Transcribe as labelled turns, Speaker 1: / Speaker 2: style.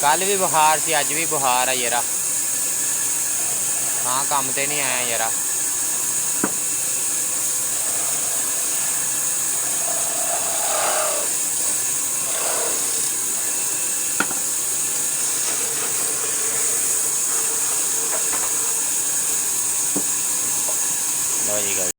Speaker 1: कल भी बुखार सी, अज भी बुखार है यारा। हाँ काम ते नहीं आया यारा।